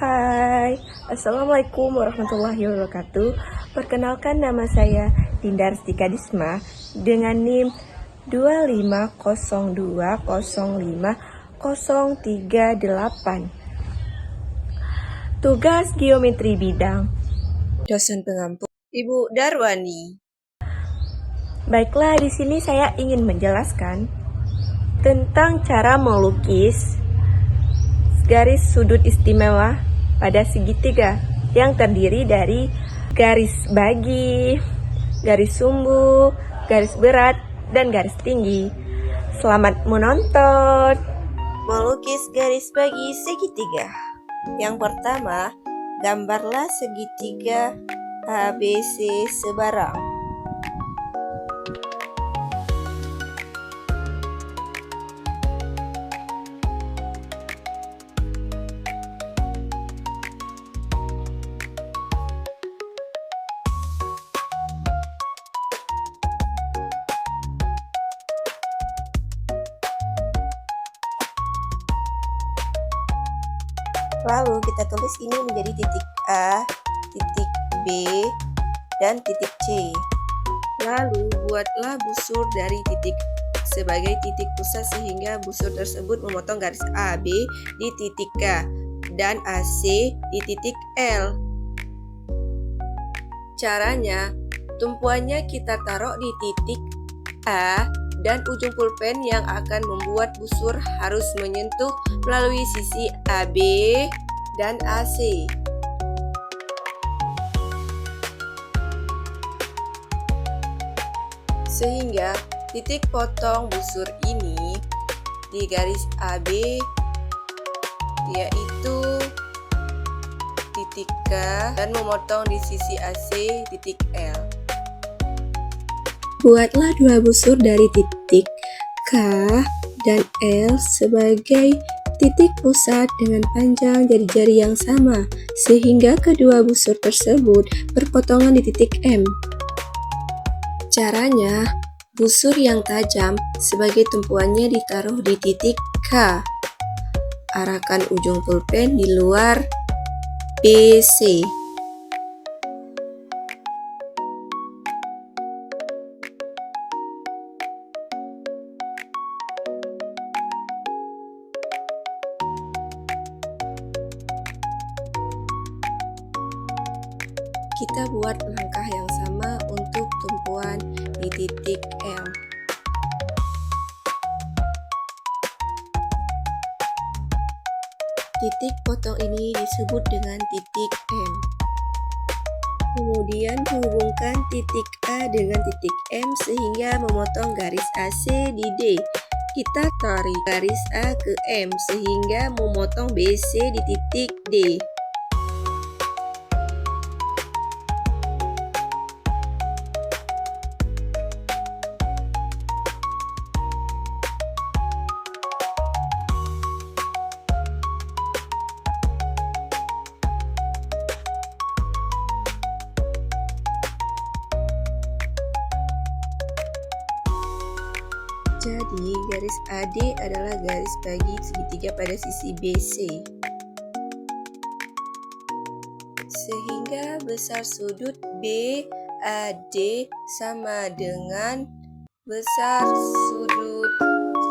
Hai, Assalamualaikum warahmatullahi wabarakatuh. Perkenalkan, nama saya Dinda Restika Disma dengan NIM 250205038. Tugas geometri bidang. Dosen pengampu Ibu Darwani. Baiklah, di sini saya ingin menjelaskan tentang cara melukis garis sudut istimewa pada segitiga yang terdiri dari garis bagi, garis sumbu, garis berat, dan garis tinggi. Selamat menonton. Melukis garis bagi segitiga. Yang pertama, gambarlah segitiga ABC sebarang. Lalu kita tulis ini menjadi titik A, titik B, dan titik C. Lalu buatlah busur dari titik sebagai titik pusat sehingga busur tersebut memotong garis AB di titik K dan AC di titik L. Caranya, tumpuannya kita taruh di titik A dan ujung pulpen yang akan membuat busur harus menyentuh melalui sisi AB dan AC. Sehingga titik potong busur ini di garis AB yaitu titik K dan memotong di sisi AC titik L. Buatlah dua busur dari titik K dan L sebagai titik pusat dengan panjang jari-jari yang sama, sehingga kedua busur tersebut berpotongan di titik M. Caranya, busur yang tajam sebagai tumpuannya ditaruh di titik K. Arahkan ujung pulpen di luar BC. Kita buat langkah yang sama untuk tumpuan di titik L. Titik potong ini disebut dengan titik M. Kemudian hubungkan titik A dengan titik M sehingga memotong garis AC di D. Kita tarik garis A ke M sehingga memotong BC di titik D. Jadi, garis AD adalah garis bagi segitiga pada sisi BC. Sehingga besar sudut BAD sama dengan besar sudut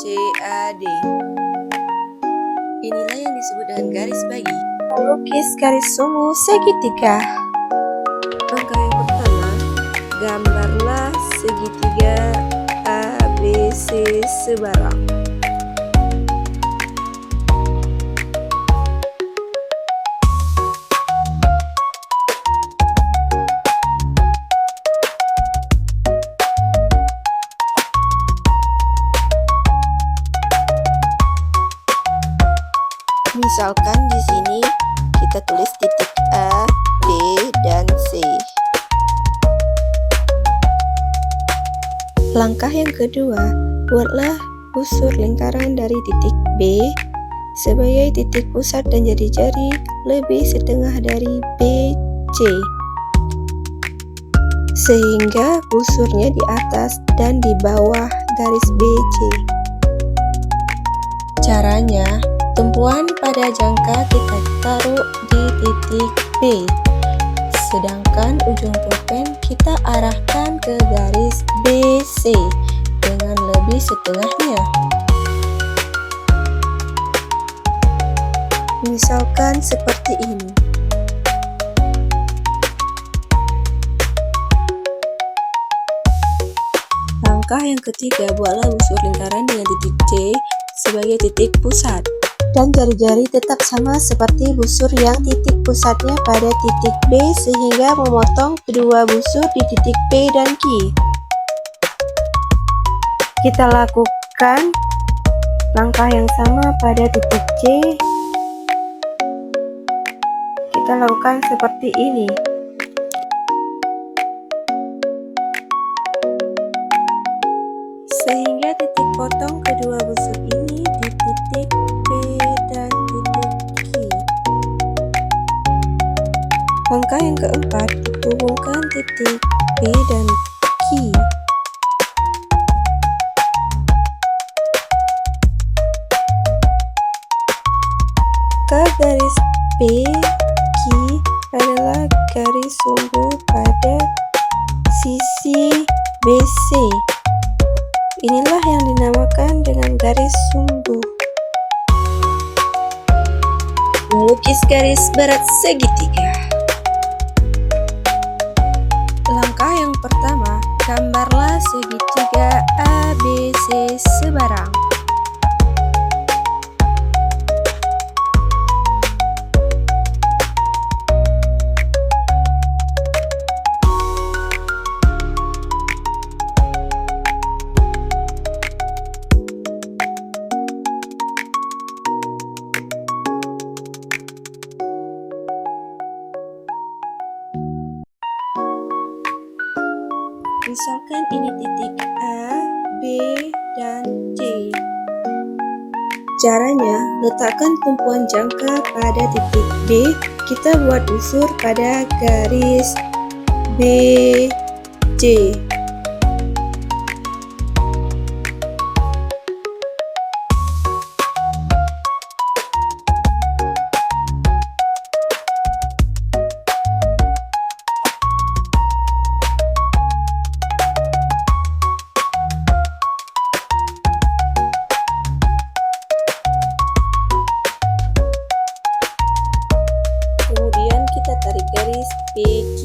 CAD. Inilah yang disebut dengan garis bagi. Melukis garis sumbu segitiga. Langkah yang pertama, gambarlah segitiga ABC sebarang. Misalkan di sini kita tulis titik A, B, dan C. Langkah yang kedua, buatlah busur lingkaran dari titik B sebagai titik pusat dan jari-jari lebih setengah dari BC, sehingga busurnya di atas dan di bawah garis BC. Caranya, tumpuan pada jangka kita taruh di titik B, sedangkan ujung pulpen kita arahkan ke garis BC dengan lebih setengahnya. Misalkan seperti ini. Langkah yang ketiga, buatlah busur lingkaran dengan titik C sebagai titik pusat. Dan jari-jari tetap sama seperti busur yang titik pusatnya pada titik B sehingga memotong kedua busur di titik P dan Q. Kita lakukan langkah yang sama pada titik C. Kita lakukan seperti ini. Sehingga titik potong kedua busur ini di titik P dan titik Q. Langkah yang keempat, hubungkan titik P dan Q. Ke garis P, Q adalah garis sumbu pada sisi BC. Inilah yang dinamakan dengan garis sumbu. Melukis garis berat segitiga. Langkah yang pertama, gambarlah segitiga ABC sebarang. Misalkan ini titik A, B, dan C. Caranya, letakkan tumpuan jangka pada titik B, kita buat busur pada garis BC. Kemudian kita tarik garis PQ.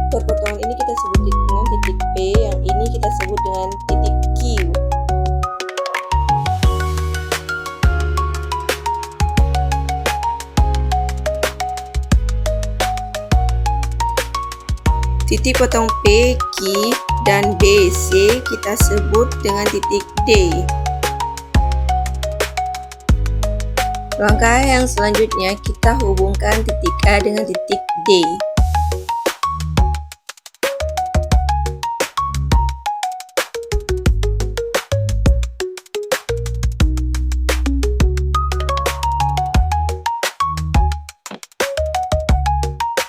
Perpotongan ini kita sebut dengan titik P, yang ini kita sebut dengan titik Q. Titik potong P, Q, dan BC kita sebut dengan titik D. Langkah yang selanjutnya kita hubungkan titik A dengan titik D.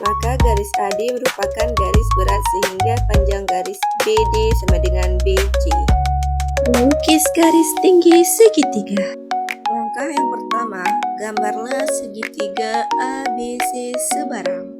Maka garis AD merupakan garis berat sehingga panjang garis BD sama dengan BC. Melukis garis tinggi segitiga. Langkah yang pertama, gambarlah segitiga ABC sebarang.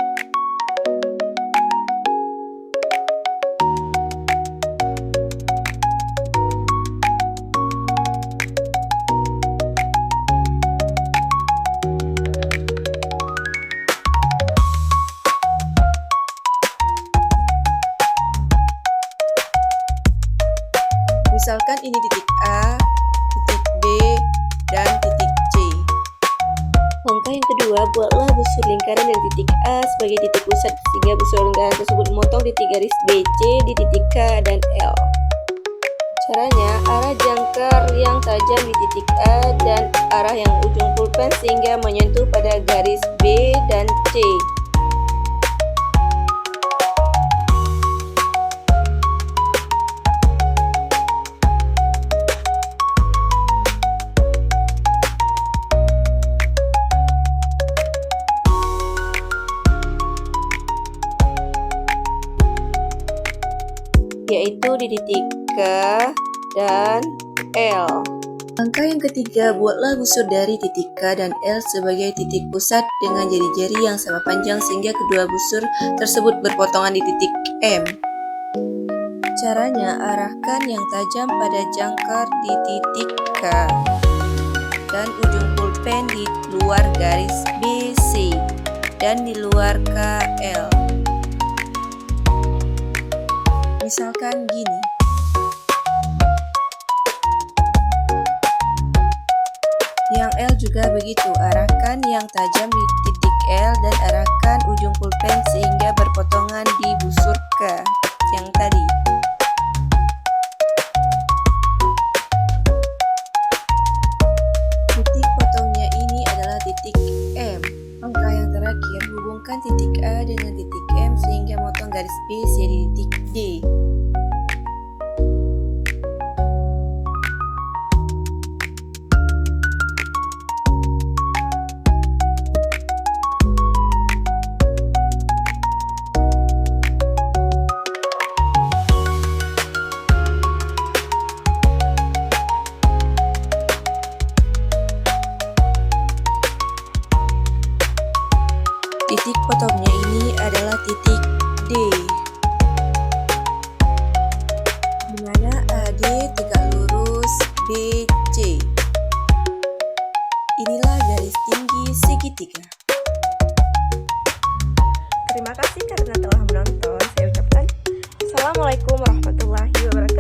Misalkan ini titik A, titik B, dan titik C. Langkah yang kedua, buatlah busur lingkaran dari titik A sebagai titik pusat sehingga busur lingkaran tersebut memotong titik garis BC di titik K dan L. Caranya, arah jangkar yang tajam di titik A dan arah yang ujung pulpen sehingga menyentuh pada garis B dan C. yaitu di titik K dan L. Langkah yang ketiga, buatlah busur dari titik K dan L sebagai titik pusat dengan jari-jari yang sama panjang sehingga kedua busur tersebut berpotongan di titik M. Caranya, arahkan yang tajam pada jangkar di titik K dan ujung pulpen di luar garis BC dan di luar KL. Misalkan gini. Yang L juga begitu, arahkan yang tajam di titik L dan arahkan ujung pulpen sehingga berpotongan di busur K yang tadi. Titik potongnya ini adalah titik M. Langkah yang terakhir, hubungkan titik A dengan titik M sehingga motong garis BC di titik D. Titik potongnya ini adalah titik D, di mana AD tegak lurus BC. Inilah garis tinggi segitiga. Terima kasih karena telah menonton. Saya ucapkan Assalamualaikum warahmatullahi wabarakatuh.